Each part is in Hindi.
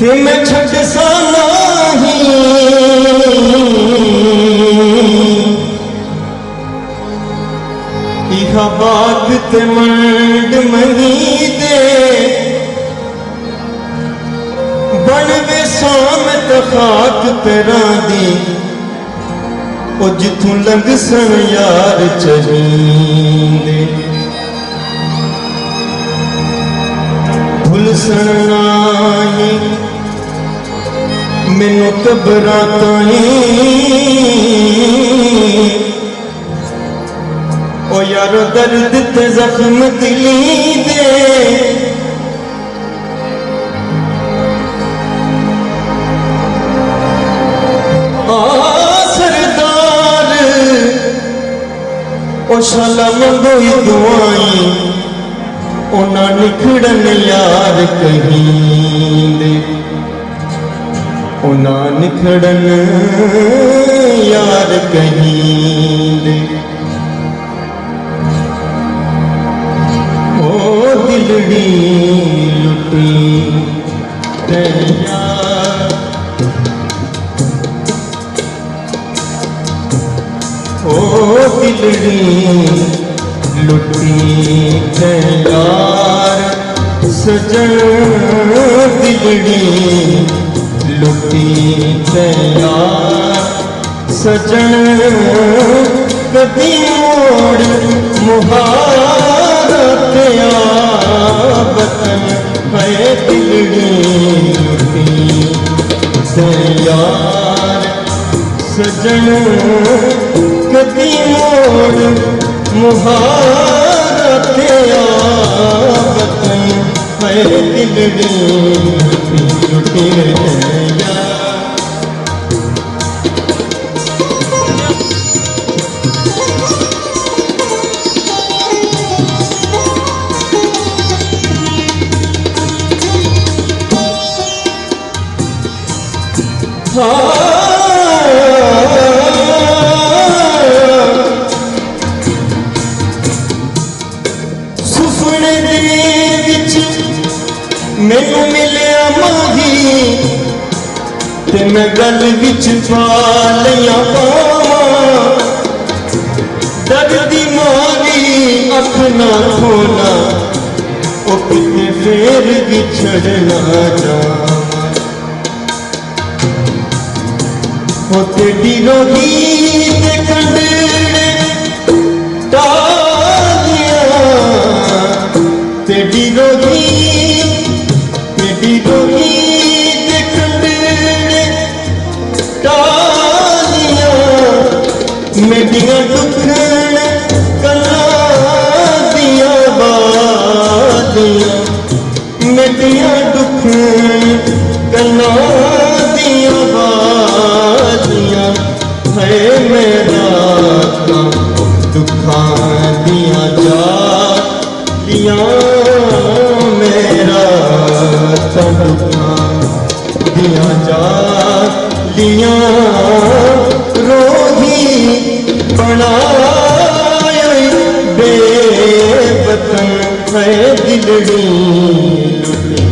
ते मैं छड़ सा नहीं इहा बाग ते मंड मही दे बन वे सामत खाक तेरा दी ओ जिथों लंघ सन यार चहींदे भुल सन नाही मैनू कबरां ताईं ओ यारो दर्द ते जख्म दिली दे सरदार ओ शाला मंगोई दुआई ओना निखड़न यार कहीं दे ओना निखड़न यार कहीं दे ओ दिलड़ी लुटी यार ओ दिलड़ी लुटी यार सजन दिलड़ी लुटी यार सजन कदी मोड़ मुहारत बतन है दिलड़ी लुटी यार सजन कदी मोड़ मुहारत बतन है दिलड़ी लुटी यार सुपने दे विच मैनू मिलिया माही ते मैं गल विच पा लिया पावां दर्द दी मारी अख ना खोला ओ किते फेर विछड़ना जावां हो तेरी रोही ते कंडे टालिया तेरी रोही ते कंडे टालिया मेरिया दुखन कला दिया बादियां मेरिया दुखन कला दिया बादियां है मेरा दुखा दिया जा लिया मेरा दुखा दिया जा लिया रोही बनाए बेवतन है दिलड़ी लुटी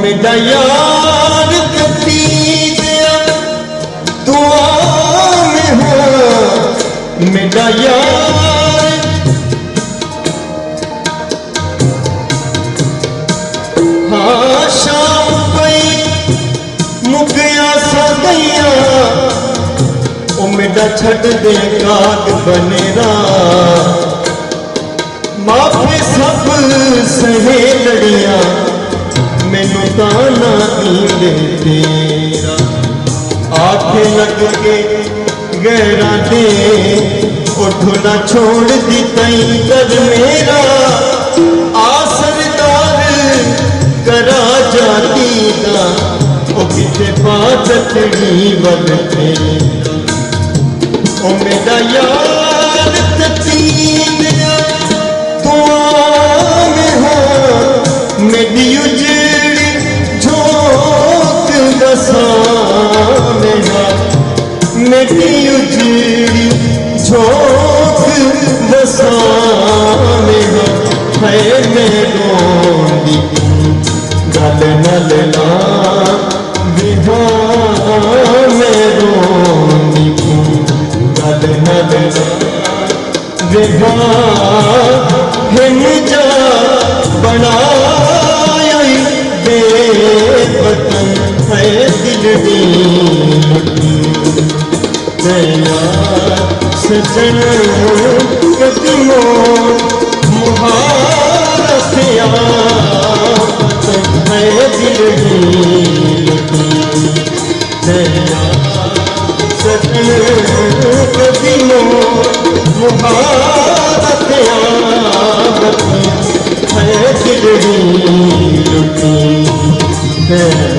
मेरा यार कती दिया दुआ में हो मेरा यार हाँ शाम गई मुगया सा गया ओ मेरा छड़ दे काग बनेरा माफे सब सहे लड़िया मैनू ताना दींदे तेरा आखे लग के गैरा दे उठो ना छोड़ दी तई कर मेरा आसरदार करा जाती दा ओ किते पातड़ी वल तेरा ओ मेरा यार ततीन दुआ में हो मेरी उजड़ी झोंक दसा मेरा मेरी उजड़ी झोंक दसा मेरा है मेरो गल नल ना विधा मेरो गल नल ना विधा हिम जा बनाया बेवतन है दिल दया सजन कदमों मुहारत है दिल दया सजन कदमों मुहारत है दिल लुटी है